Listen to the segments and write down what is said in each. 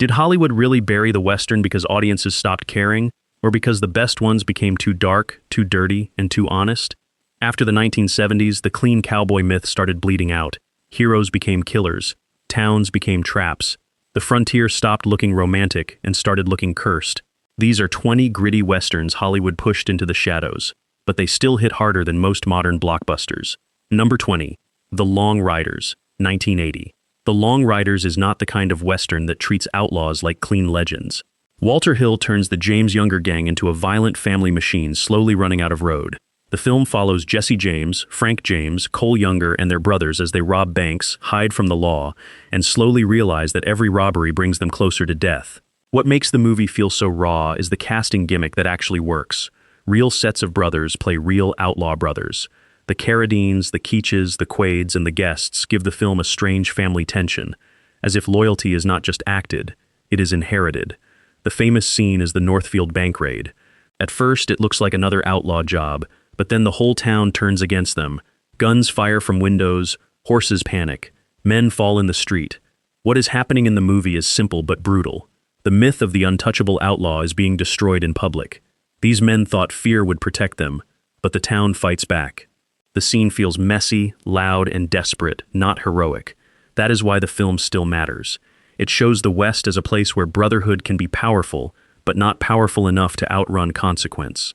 Did Hollywood really bury the Western because audiences stopped caring, or because the best ones became too dark, too dirty, and too honest? After the 1970s, the clean cowboy myth started bleeding out. Heroes became killers. Towns became traps. The frontier stopped looking romantic and started looking cursed. These are 20 gritty Westerns Hollywood pushed into the shadows, but they still hit harder than most modern blockbusters. Number 20. The Long Riders, 1980. The Long Riders is not the kind of Western that treats outlaws like clean legends. Walter Hill turns the James Younger gang into a violent family machine slowly running out of road. The film follows Jesse James, Frank James, Cole Younger, and their brothers as they rob banks, hide from the law, and slowly realize that every robbery brings them closer to death. What makes the movie feel so raw is the casting gimmick that actually works. Real sets of brothers play real outlaw brothers. The Carradines, the Keaches, the Quaids, and the Guests give the film a strange family tension, as if loyalty is not just acted, it is inherited. The famous scene is the Northfield bank raid. At first, it looks like another outlaw job, but then the whole town turns against them. Guns fire from windows, horses panic, men fall in the street. What is happening in the movie is simple but brutal. The myth of the untouchable outlaw is being destroyed in public. These men thought fear would protect them, but the town fights back. The scene feels messy, loud, and desperate, not heroic. That is why the film still matters. It shows the West as a place where brotherhood can be powerful, but not powerful enough to outrun consequence.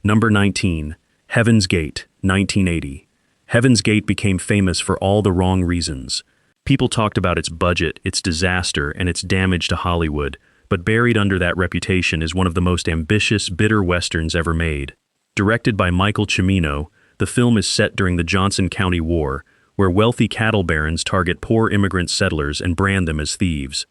Number 19. Heaven's Gate, 1980. Heaven's Gate became famous for all the wrong reasons. People talked about its budget, its disaster, and its damage to Hollywood, but buried under that reputation is one of the most ambitious, bitter Westerns ever made. Directed by Michael Cimino, the film is set during the Johnson County War, where wealthy cattle barons target poor immigrant settlers and brand them as thieves.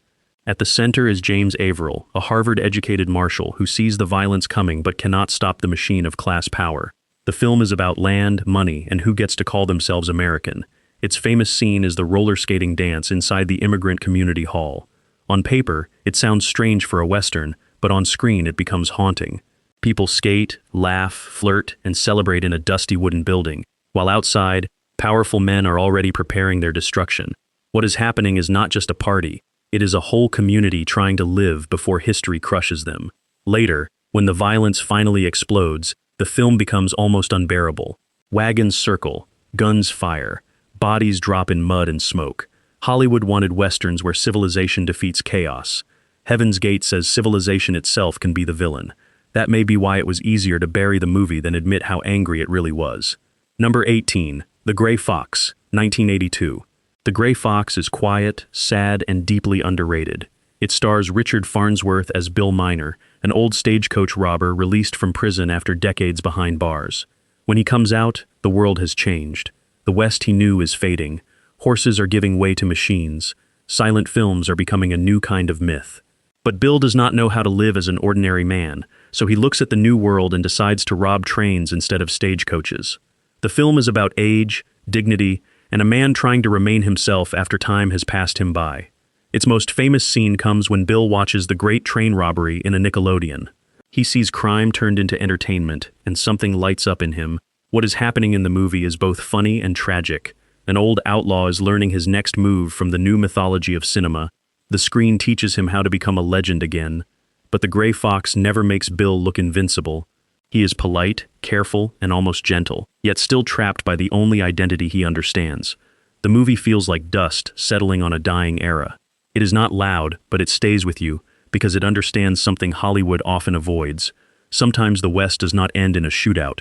At the center is James Averill, a Harvard-educated marshal who sees the violence coming but cannot stop the machine of class power. The film is about land, money, and who gets to call themselves American. Its famous scene is the roller skating dance inside the immigrant community hall. On paper, it sounds strange for a Western, but on screen it becomes haunting. People skate, laugh, flirt, and celebrate in a dusty wooden building, while outside, powerful men are already preparing their destruction. What is happening is not just a party. It is a whole community trying to live before history crushes them. Later, when the violence finally explodes, the film becomes almost unbearable. Wagons circle, guns fire, bodies drop in mud and smoke. Hollywood wanted Westerns where civilization defeats chaos. Heaven's Gate says civilization itself can be the villain. That may be why it was easier to bury the movie than admit how angry it really was. Number 18. The Gray Fox, 1982. The Gray Fox is quiet, sad, and deeply underrated. It stars Richard Farnsworth as Bill Miner, an old stagecoach robber released from prison after decades behind bars. When he comes out, the world has changed. The West he knew is fading. Horses are giving way to machines. Silent films are becoming a new kind of myth. But Bill does not know how to live as an ordinary man, so he looks at the new world and decides to rob trains instead of stagecoaches. The film is about age, dignity, and a man trying to remain himself after time has passed him by. Its most famous scene comes when Bill watches the great train robbery in a Nickelodeon. He sees crime turned into entertainment, and something lights up in him. What is happening in the movie is both funny and tragic. An old outlaw is learning his next move from the new mythology of cinema. The screen teaches him how to become a legend again. But the Gray Fox never makes Bill look invincible. He is polite, careful, and almost gentle, yet still trapped by the only identity he understands. The movie feels like dust settling on a dying era. It is not loud, but it stays with you, because it understands something Hollywood often avoids. Sometimes the West does not end in a shootout.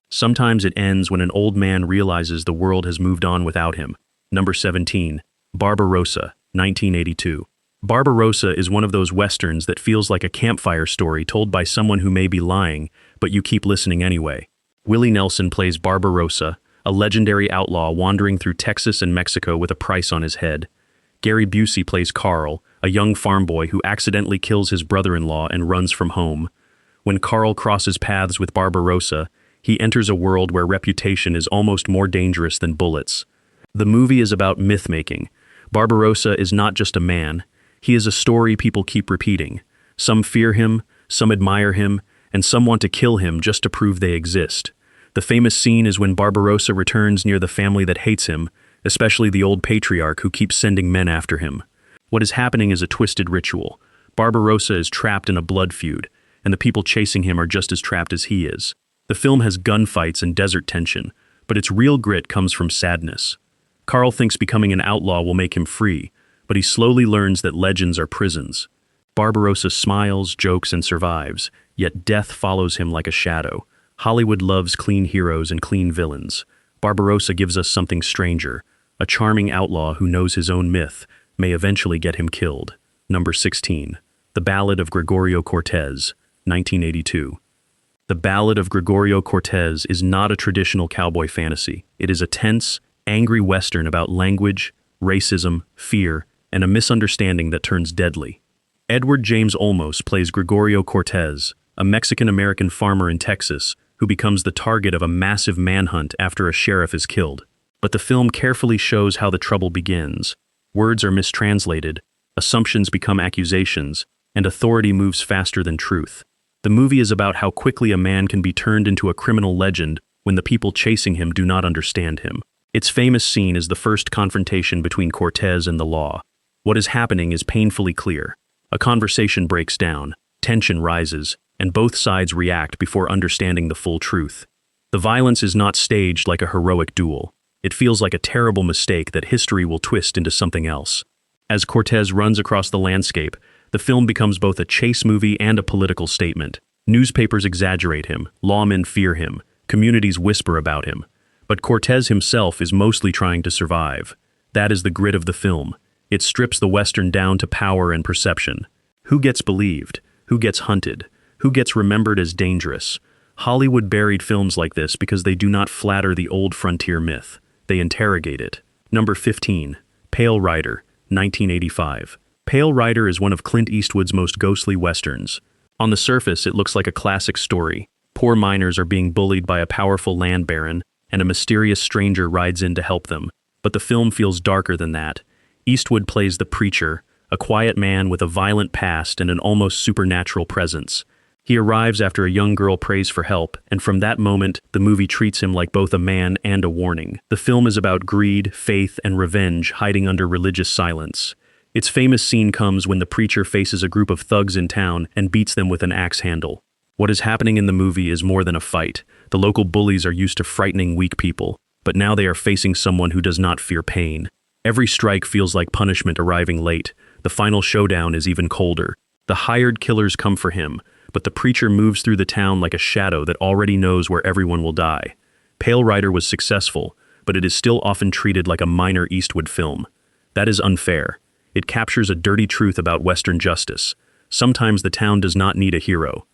Sometimes it ends when an old man realizes the world has moved on without him. Number 17. Barbarosa, 1982. Barbarosa is one of those Westerns that feels like a campfire story told by someone who may be lying, but you keep listening anyway. Willie Nelson plays Barbarosa, a legendary outlaw wandering through Texas and Mexico with a price on his head. Gary Busey plays Carl, a young farm boy who accidentally kills his brother-in-law and runs from home. When Carl crosses paths with Barbarosa, he enters a world where reputation is almost more dangerous than bullets. The movie is about myth-making. Barbarosa is not just a man. He is a story people keep repeating. Some fear him, some admire him, and some want to kill him just to prove they exist. The famous scene is when Barbarosa returns near the family that hates him, especially the old patriarch who keeps sending men after him. What is happening is a twisted ritual. Barbarosa is trapped in a blood feud, and the people chasing him are just as trapped as he is. The film has gunfights and desert tension, but its real grit comes from sadness. Carl thinks becoming an outlaw will make him free, but he slowly learns that legends are prisons. Barbarosa smiles, jokes, and survives, yet death follows him like a shadow. Hollywood loves clean heroes and clean villains. Barbarosa gives us something stranger. A charming outlaw who knows his own myth may eventually get him killed. Number 16. The Ballad of Gregorio Cortez, 1982. The Ballad of Gregorio Cortez is not a traditional cowboy fantasy. It is a tense, angry western about language, racism, fear, and a misunderstanding that turns deadly. Edward James Olmos plays Gregorio Cortez, a Mexican-American farmer in Texas who becomes the target of a massive manhunt after a sheriff is killed. But the film carefully shows how the trouble begins. Words are mistranslated, assumptions become accusations, and authority moves faster than truth. The movie is about how quickly a man can be turned into a criminal legend when the people chasing him do not understand him. Its famous scene is the first confrontation between Cortez and the law. What is happening is painfully clear. A conversation breaks down, tension rises, and both sides react before understanding the full truth. The violence is not staged like a heroic duel. It feels like a terrible mistake that history will twist into something else. As Cortez runs across the landscape, the film becomes both a chase movie and a political statement. Newspapers exaggerate him, lawmen fear him, communities whisper about him. But Cortez himself is mostly trying to survive. That is the grit of the film. It strips the Western down to power and perception. Who gets believed? Who gets hunted? Who gets remembered as dangerous? Hollywood buried films like this because they do not flatter the old frontier myth. They interrogate it. Number 15. Pale Rider, 1985. Pale Rider is one of Clint Eastwood's most ghostly westerns. On the surface, it looks like a classic story. Poor miners are being bullied by a powerful land baron, and a mysterious stranger rides in to help them. But the film feels darker than that. Eastwood plays the preacher, a quiet man with a violent past and an almost supernatural presence. He arrives after a young girl prays for help, and from that moment, the movie treats him like both a man and a warning. The film is about greed, faith, and revenge hiding under religious silence. Its famous scene comes when the preacher faces a group of thugs in town and beats them with an axe handle. What is happening in the movie is more than a fight. The local bullies are used to frightening weak people, but now they are facing someone who does not fear pain. Every strike feels like punishment arriving late. The final showdown is even colder. The hired killers come for him, but the preacher moves through the town like a shadow that already knows where everyone will die. Pale Rider was successful, but it is still often treated like a minor Eastwood film. That is unfair. It captures a dirty truth about Western justice. Sometimes the town does not need a hero.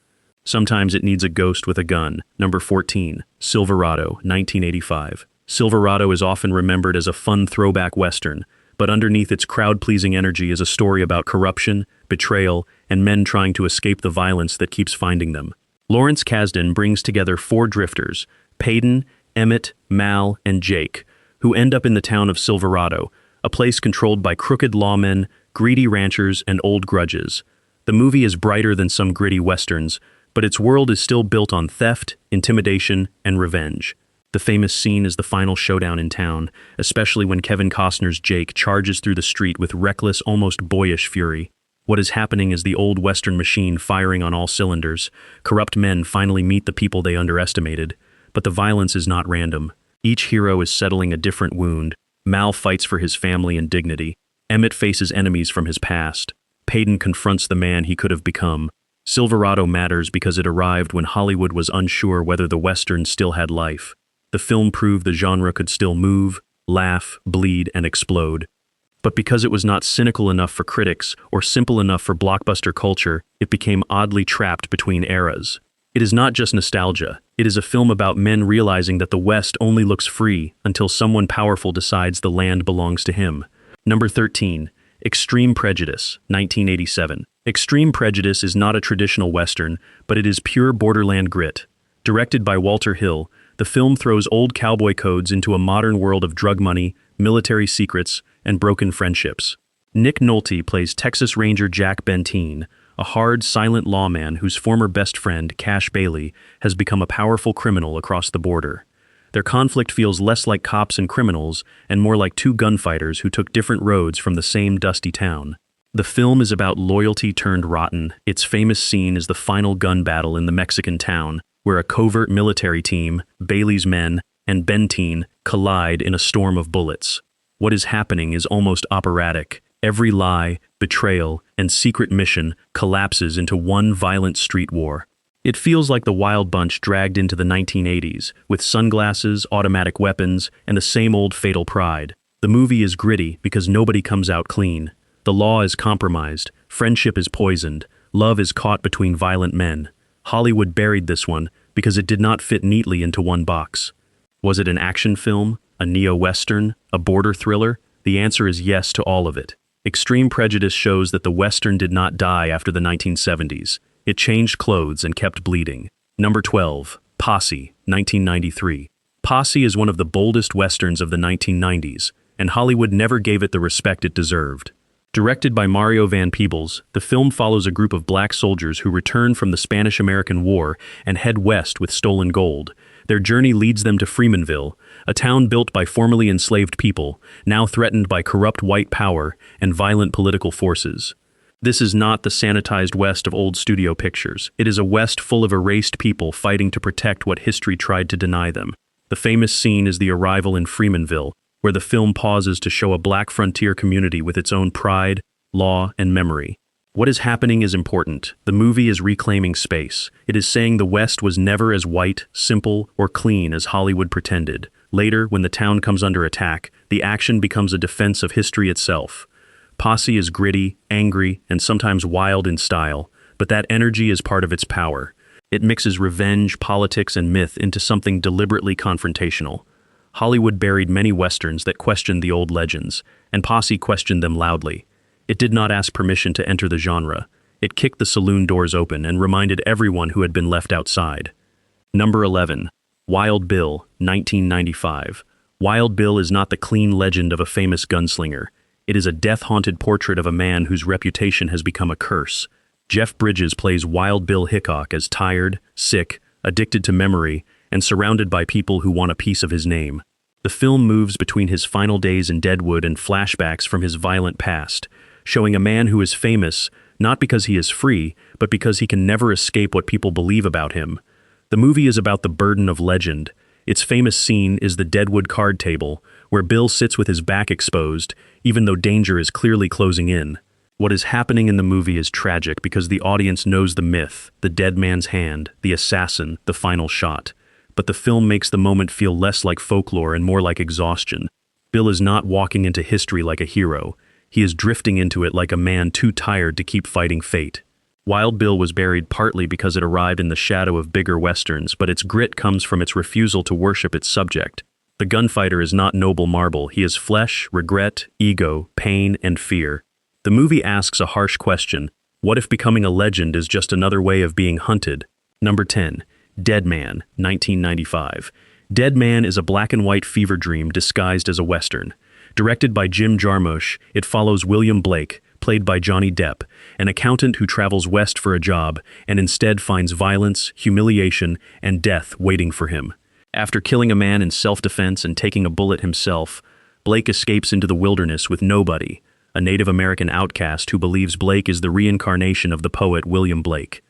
Sometimes it needs a ghost with a gun. Number 14. Silverado, 1985. Silverado is often remembered as a fun throwback Western, but underneath its crowd-pleasing energy is a story about corruption, betrayal, and men trying to escape the violence that keeps finding them. Lawrence Kasdan brings together four drifters, Payton, Emmett, Mal, and Jake, who end up in the town of Silverado, a place controlled by crooked lawmen, greedy ranchers, and old grudges. The movie is brighter than some gritty westerns, but its world is still built on theft, intimidation, and revenge. The famous scene is the final showdown in town, especially when Kevin Costner's Jake charges through the street with reckless, almost boyish fury. What is happening is the old Western machine firing on all cylinders. Corrupt men finally meet the people they underestimated, but the violence is not random. Each hero is settling a different wound. Mal fights for his family and dignity. Emmett faces enemies from his past. Payton confronts the man he could have become. Silverado matters because it arrived when Hollywood was unsure whether the Western still had life. The film proved the genre could still move, laugh, bleed, and explode. But because it was not cynical enough for critics or simple enough for blockbuster culture, it became oddly trapped between eras. It is not just nostalgia. It is a film about men realizing that the West only looks free until someone powerful decides the land belongs to him. Number 13. Extreme Prejudice, 1987. Extreme Prejudice is not a traditional Western, but it is pure borderland grit. Directed by Walter Hill, the film throws old cowboy codes into a modern world of drug money, military secrets, and broken friendships. Nick Nolte plays Texas Ranger Jack Benteen, a hard, silent lawman whose former best friend, Cash Bailey, has become a powerful criminal across the border. Their conflict feels less like cops and criminals and more like two gunfighters who took different roads from the same dusty town. The film is about loyalty turned rotten. Its famous scene is the final gun battle in the Mexican town, where a covert military team, Bailey's men, and Benteen collide in a storm of bullets. What is happening is almost operatic. Every lie, betrayal, and secret mission collapses into one violent street war. It feels like the Wild Bunch dragged into the 1980s, with sunglasses, automatic weapons, and the same old fatal pride. The movie is gritty because nobody comes out clean. The law is compromised, friendship is poisoned, love is caught between violent men. Hollywood buried this one because it did not fit neatly into one box. Was it an action film, a neo-Western, a border thriller? The answer is yes to all of it. Extreme Prejudice shows that the Western did not die after the 1970s. It changed clothes and kept bleeding. Number 12, Posse, 1993. Posse is one of the boldest Westerns of the 1990s, and Hollywood never gave it the respect it deserved. Directed by Mario Van Peebles, the film follows a group of black soldiers who return from the Spanish-American War and head west with stolen gold. Their journey leads them to Freemanville, a town built by formerly enslaved people, now threatened by corrupt white power and violent political forces. This is not the sanitized West of old studio pictures. It is a West full of erased people fighting to protect what history tried to deny them. The famous scene is the arrival in Freemanville, where the film pauses to show a black frontier community with its own pride, law, and memory. What is happening is important. The movie is reclaiming space. It is saying the West was never as white, simple, or clean as Hollywood pretended. Later, when the town comes under attack, the action becomes a defense of history itself. Posse is gritty, angry, and sometimes wild in style, but that energy is part of its power. It mixes revenge, politics, and myth into something deliberately confrontational. Hollywood buried many Westerns that questioned the old legends, and Posse questioned them loudly. It did not ask permission to enter the genre. It kicked the saloon doors open and reminded everyone who had been left outside. Number 11. Wild Bill, 1995. Wild Bill is not the clean legend of a famous gunslinger. It is a death-haunted portrait of a man whose reputation has become a curse. Jeff Bridges plays Wild Bill Hickok as tired, sick, addicted to memory, and surrounded by people who want a piece of his name. The film moves between his final days in Deadwood and flashbacks from his violent past, showing a man who is famous not because he is free, but because he can never escape what people believe about him. The movie is about the burden of legend. Its famous scene is the Deadwood card table, where Bill sits with his back exposed, even though danger is clearly closing in. What is happening in the movie is tragic because the audience knows the myth, the dead man's hand, the assassin, the final shot. But the film makes the moment feel less like folklore and more like exhaustion. Bill is not walking into history like a hero. He is drifting into it like a man too tired to keep fighting fate. Wild Bill was buried partly because it arrived in the shadow of bigger Westerns, but its grit comes from its refusal to worship its subject. The gunfighter is not noble marble. He is flesh, regret, ego, pain, and fear. The movie asks a harsh question. What if becoming a legend is just another way of being hunted? Number 10. Dead Man, 1995. Dead Man is a black and white fever dream disguised as a Western. Directed by Jim Jarmusch, it follows William Blake, played by Johnny Depp, an accountant who travels west for a job and instead finds violence, humiliation, and death waiting for him. After killing a man in self-defense and taking a bullet himself, Blake escapes into the wilderness with nobody, a Native American outcast who believes Blake is the reincarnation of the poet William Blake.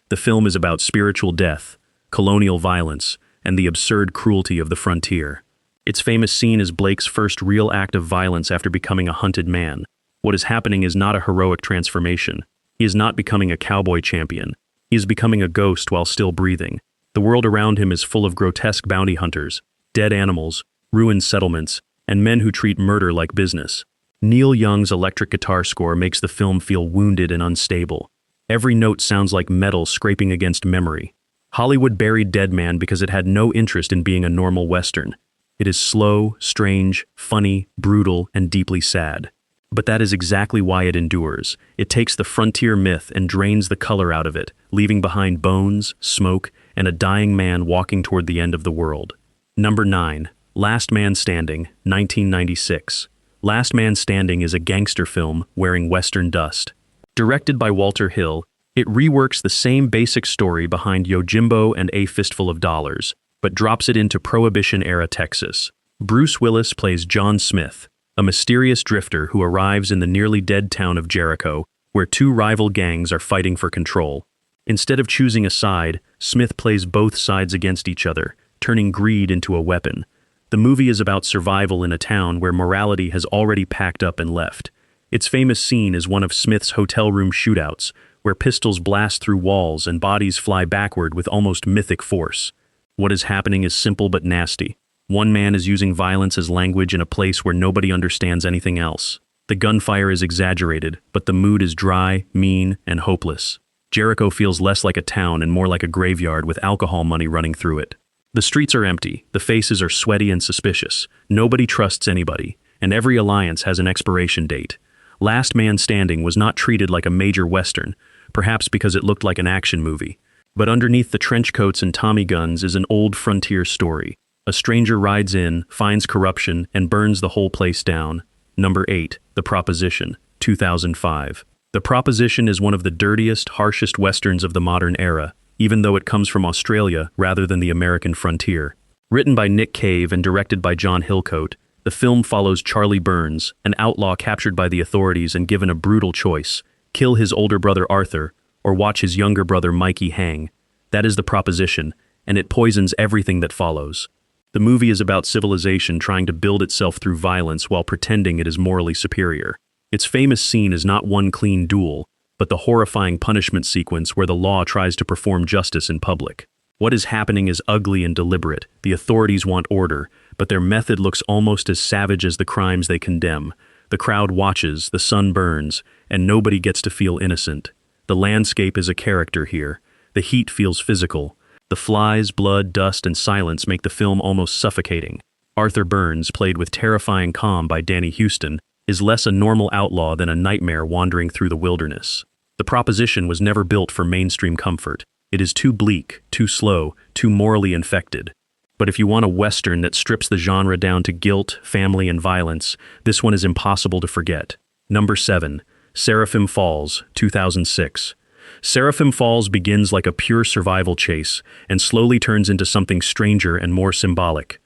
The film is about spiritual death, colonial violence, and the absurd cruelty of the frontier. Its famous scene is Blake's first real act of violence after becoming a hunted man. What is happening is not a heroic transformation. He is not becoming a cowboy champion. He is becoming a ghost while still breathing. The world around him is full of grotesque bounty hunters, dead animals, ruined settlements, and men who treat murder like business. Neil Young's electric guitar score makes the film feel wounded and unstable. Every note sounds like metal scraping against memory. Hollywood buried Dead Man because it had no interest in being a normal Western. It is slow, strange, funny, brutal, and deeply sad. But that is exactly why it endures. It takes the frontier myth and drains the color out of it, leaving behind bones, smoke, and a dying man walking toward the end of the world. Number 9. Last Man Standing, 1996. Last Man Standing is a gangster film wearing Western dust. Directed by Walter Hill, it reworks the same basic story behind Yojimbo and A Fistful of Dollars, but drops it into Prohibition-era Texas. Bruce Willis plays John Smith, a mysterious drifter who arrives in the nearly dead town of Jericho, where two rival gangs are fighting for control. Instead of choosing a side, Smith plays both sides against each other, turning greed into a weapon. The movie is about survival in a town where morality has already packed up and left. Its famous scene is one of Smith's hotel room shootouts, where pistols blast through walls and bodies fly backward with almost mythic force. What is happening is simple but nasty. One man is using violence as language in a place where nobody understands anything else. The gunfire is exaggerated, but the mood is dry, mean, and hopeless. Jericho feels less like a town and more like a graveyard with alcohol money running through it. The streets are empty, the faces are sweaty and suspicious, nobody trusts anybody, and every alliance has an expiration date. Last Man Standing was not treated like a major Western, perhaps because it looked like an action movie. But underneath the trench coats and Tommy guns is an old frontier story. A stranger rides in, finds corruption, and burns the whole place down. Number 8, The Proposition, 2005. The Proposition is one of the dirtiest, harshest Westerns of the modern era, even though it comes from Australia rather than the American frontier. Written by Nick Cave and directed by John Hillcoat, the film follows Charlie Burns, an outlaw captured by the authorities and given a brutal choice: kill his older brother Arthur, or watch his younger brother Mikey hang. That is the proposition, and it poisons everything that follows. The movie is about civilization trying to build itself through violence while pretending it is morally superior. Its famous scene is not one clean duel, but the horrifying punishment sequence where the law tries to perform justice in public. What is happening is ugly and deliberate. The authorities want order, but their method looks almost as savage as the crimes they condemn. The crowd watches, the sun burns, and nobody gets to feel innocent. The landscape is a character here. The heat feels physical. The flies, blood, dust, and silence make the film almost suffocating. Arthur Burns, played with terrifying calm by Danny Huston, is less a normal outlaw than a nightmare wandering through the wilderness. The Proposition was never built for mainstream comfort. It is too bleak, too slow, too morally infected. But if you want a Western that strips the genre down to guilt, family, and violence, this one is impossible to forget. Number 7, Seraphim Falls, 2006. Seraphim Falls begins like a pure survival chase and slowly turns into something stranger and more symbolic.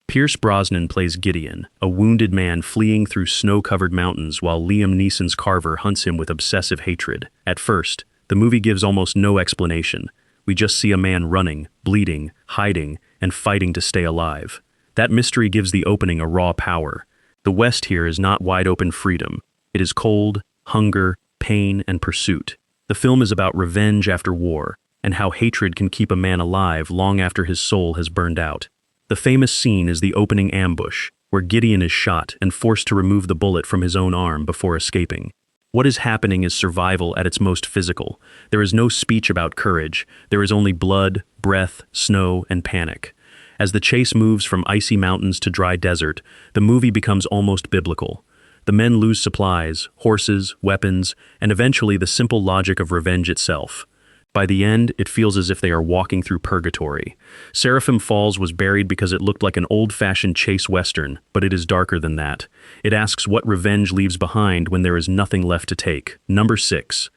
Pierce Brosnan plays Gideon, a wounded man fleeing through snow-covered mountains while Liam Neeson's Carver hunts him with obsessive hatred. At first, the movie gives almost no explanation. We just see a man running, bleeding, hiding, and fighting to stay alive. That mystery gives the opening a raw power. The West here is not wide-open freedom. It is cold, hunger, pain, and pursuit. The film is about revenge after war, and how hatred can keep a man alive long after his soul has burned out. The famous scene is the opening ambush, where Gideon is shot and forced to remove the bullet from his own arm before escaping. What is happening is survival at its most physical. There is no speech about courage. There is only blood, breath, snow, and panic. As the chase moves from icy mountains to dry desert, the movie becomes almost biblical. The men lose supplies, horses, weapons, and eventually the simple logic of revenge itself. By the end, it feels as if they are walking through purgatory. Seraphim Falls was buried because it looked like an old-fashioned chase western, but it is darker than that. It asks what revenge leaves behind when there is nothing left to take. Number 6.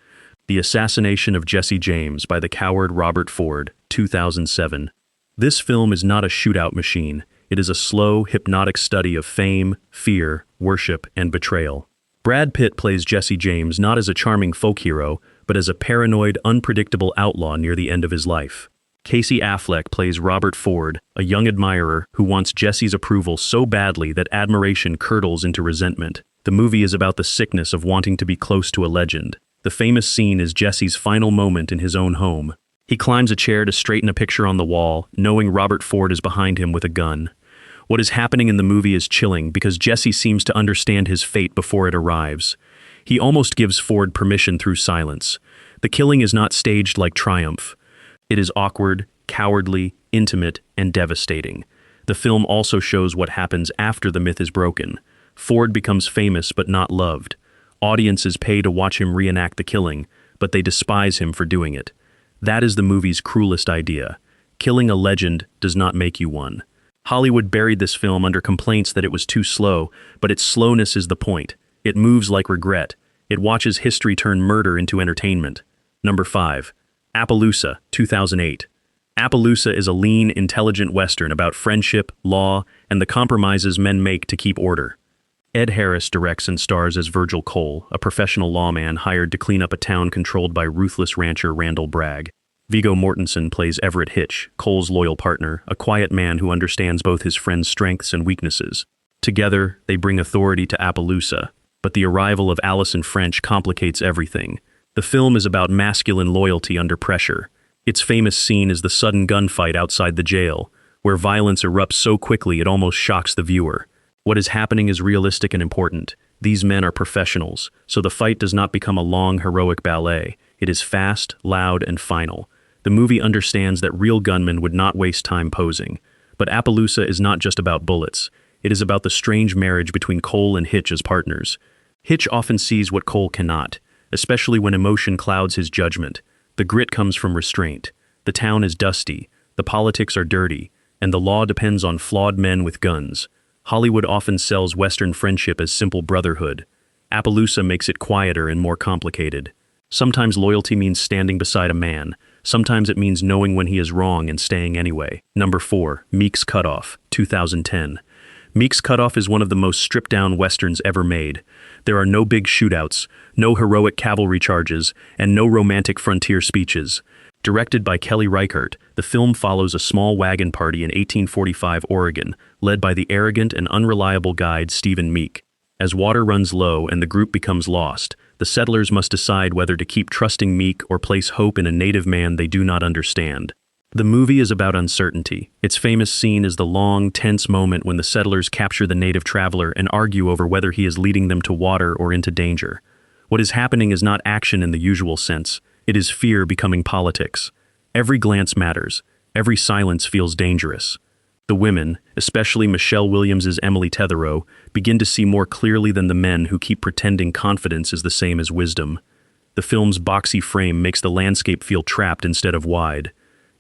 The Assassination of Jesse James by the coward Robert Ford, 2007. This film is not a shootout machine. It is a slow, hypnotic study of fame, fear, worship, and betrayal. Brad Pitt plays Jesse James not as a charming folk hero, but as a paranoid, unpredictable outlaw near the end of his life. Casey Affleck plays Robert Ford, a young admirer who wants Jesse's approval so badly that admiration curdles into resentment. The movie is about the sickness of wanting to be close to a legend. The famous scene is Jesse's final moment in his own home. He climbs a chair to straighten a picture on the wall, knowing Robert Ford is behind him with a gun. What is happening in the movie is chilling because Jesse seems to understand his fate before it arrives. He almost gives Ford permission through silence. The killing is not staged like triumph. It is awkward, cowardly, intimate, and devastating. The film also shows what happens after the myth is broken. Ford becomes famous but not loved. Audiences pay to watch him reenact the killing, but they despise him for doing it. That is the movie's cruelest idea. Killing a legend does not make you one. Hollywood buried this film under complaints that it was too slow, but its slowness is the point. It moves like regret. It watches history turn murder into entertainment. Number 5. Appaloosa, 2008. Appaloosa is a lean, intelligent Western about friendship, law, and the compromises men make to keep order. Ed Harris directs and stars as Virgil Cole, a professional lawman hired to clean up a town controlled by ruthless rancher Randall Bragg. Viggo Mortensen plays Everett Hitch, Cole's loyal partner, a quiet man who understands both his friend's strengths and weaknesses. Together, they bring authority to Appaloosa, but the arrival of Allison French complicates everything. The film is about masculine loyalty under pressure. Its famous scene is the sudden gunfight outside the jail, where violence erupts so quickly it almost shocks the viewer. What is happening is realistic and important. These men are professionals, so the fight does not become a long, heroic ballet. It is fast, loud, and final. The movie understands that real gunmen would not waste time posing. But Appaloosa is not just about bullets. It is about the strange marriage between Cole and Hitch as partners. Hitch often sees what Cole cannot, especially when emotion clouds his judgment. The grit comes from restraint. The town is dusty, the politics are dirty, and the law depends on flawed men with guns. Hollywood often sells Western friendship as simple brotherhood. Appaloosa makes it quieter and more complicated. Sometimes loyalty means standing beside a man. Sometimes it means knowing when he is wrong and staying anyway. Number 4, Meek's Cutoff, 2010. Meek's Cutoff is one of the most stripped-down westerns ever made. There are no big shootouts, no heroic cavalry charges, and no romantic frontier speeches. Directed by Kelly Reichardt, the film follows a small wagon party in 1845 Oregon, led by the arrogant and unreliable guide Stephen Meek. As water runs low and the group becomes lost, the settlers must decide whether to keep trusting Meek or place hope in a native man they do not understand. The movie is about uncertainty. Its famous scene is the long, tense moment when the settlers capture the native traveler and argue over whether he is leading them to water or into danger. What is happening is not action in the usual sense. It is fear becoming politics. Every glance matters. Every silence feels dangerous. The women, especially Michelle Williams's Emily Tetherow, begin to see more clearly than the men who keep pretending confidence is the same as wisdom. The film's boxy frame makes the landscape feel trapped instead of wide.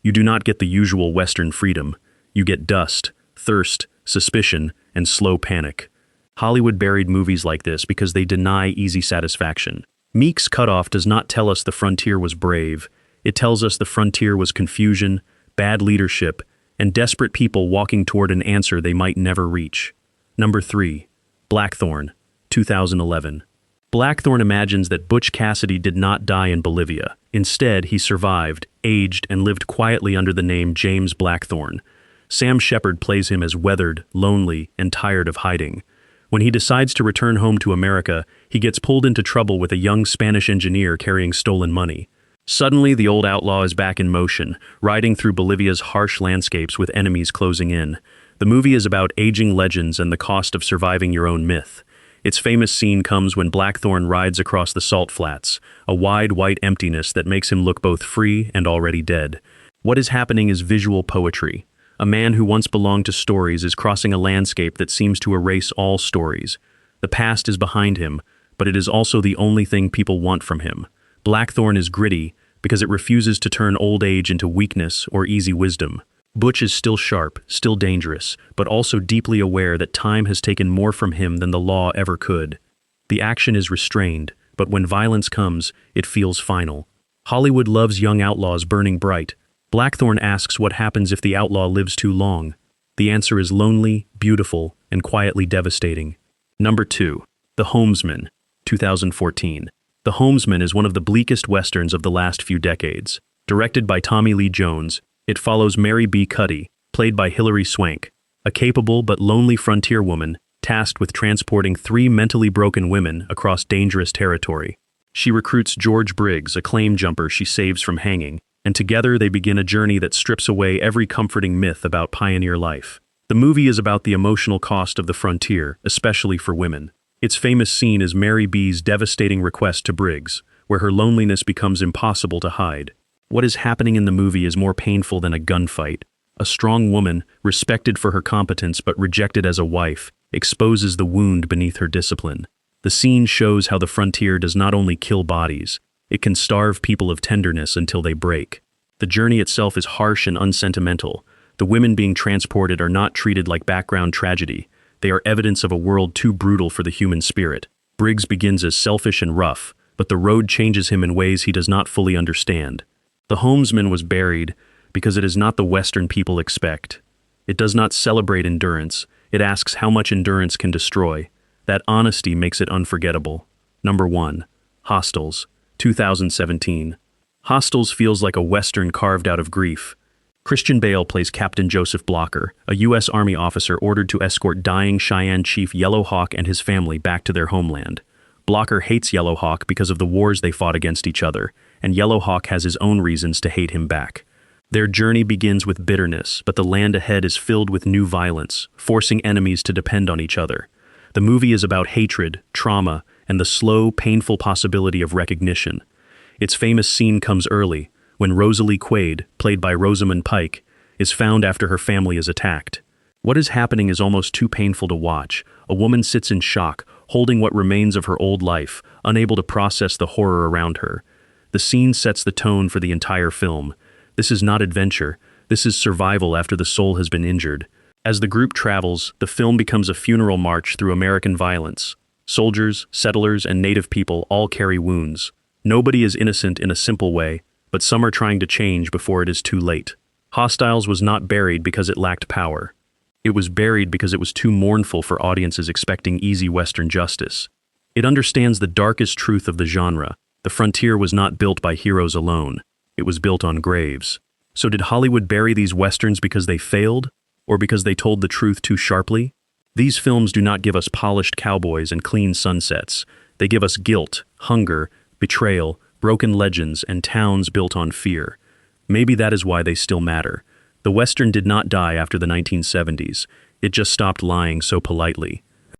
You do not get the usual Western freedom. You get dust, thirst, suspicion, and slow panic. Hollywood buried movies like this because they deny easy satisfaction. Meek's Cutoff does not tell us the frontier was brave. It tells us the frontier was confusion, bad leadership, and desperate people walking toward an answer they might never reach. Number 3, Blackthorn, 2011. Blackthorn imagines that Butch Cassidy did not die in Bolivia. Instead, he survived, aged, and lived quietly under the name James Blackthorn. Sam Shepard plays him as weathered, lonely, and tired of hiding. When he decides to return home to America, he gets pulled into trouble with a young Spanish engineer carrying stolen money. Suddenly, the old outlaw is back in motion, riding through Bolivia's harsh landscapes with enemies closing in. The movie is about aging legends and the cost of surviving your own myth. Its famous scene comes when Blackthorn rides across the salt flats, a wide white emptiness that makes him look both free and already dead. What is happening is visual poetry. A man who once belonged to stories is crossing a landscape that seems to erase all stories. The past is behind him, but it is also the only thing people want from him. Blackthorn is gritty because it refuses to turn old age into weakness or easy wisdom. Butch is still sharp, still dangerous, but also deeply aware that time has taken more from him than the law ever could. The action is restrained, but when violence comes, it feels final. Hollywood loves young outlaws burning bright. Blackthorn asks what happens if the outlaw lives too long. The answer is lonely, beautiful, and quietly devastating. Number 2, The Homesman, 2014. The Homesman is one of the bleakest westerns of the last few decades. Directed by Tommy Lee Jones, it follows Mary B. Cuddy, played by Hilary Swank, a capable but lonely frontier woman tasked with transporting 3 mentally broken women across dangerous territory. She recruits George Briggs, a claim jumper she saves from hanging, and together they begin a journey that strips away every comforting myth about pioneer life. The movie is about the emotional cost of the frontier, especially for women. Its famous scene is Mary B's devastating request to Briggs, where her loneliness becomes impossible to hide. What is happening in the movie is more painful than a gunfight. A strong woman, respected for her competence but rejected as a wife, exposes the wound beneath her discipline. The scene shows how the frontier does not only kill bodies, it can starve people of tenderness until they break. The journey itself is harsh and unsentimental. The women being transported are not treated like background tragedy. They are evidence of a world too brutal for the human spirit. Briggs begins as selfish and rough, but the road changes him in ways he does not fully understand. The Homesman was buried because it is not the Western people expect. It does not celebrate endurance. It asks how much endurance can destroy. That honesty makes it unforgettable. Number 1. Hostels, 2017. Hostels feels like a Western carved out of grief. Christian Bale plays Captain Joseph Blocker, a U.S. Army officer ordered to escort dying Cheyenne chief Yellow Hawk and his family back to their homeland. Blocker hates Yellow Hawk because of the wars they fought against each other, and Yellow Hawk has his own reasons to hate him back. Their journey begins with bitterness, but the land ahead is filled with new violence, forcing enemies to depend on each other. The movie is about hatred, trauma, and the slow, painful possibility of recognition. Its famous scene comes early, when Rosalie Quaid, played by Rosamund Pike, is found after her family is attacked. What is happening is almost too painful to watch. A woman sits in shock, holding what remains of her old life, unable to process the horror around her. The scene sets the tone for the entire film. This is not adventure. This is survival after the soul has been injured. As the group travels, the film becomes a funeral march through American violence. Soldiers, settlers, and native people all carry wounds. Nobody is innocent in a simple way, but some are trying to change before it is too late. Hostiles was not buried because it lacked power. It was buried because it was too mournful for audiences expecting easy Western justice. It understands the darkest truth of the genre. The frontier was not built by heroes alone. It was built on graves. So did Hollywood bury these Westerns because they failed? Or because they told the truth too sharply? These films do not give us polished cowboys and clean sunsets. They give us guilt, hunger, betrayal, broken legends, and towns built on fear. Maybe that is why they still matter. The Western did not die after the 1970s. It just stopped lying so politely.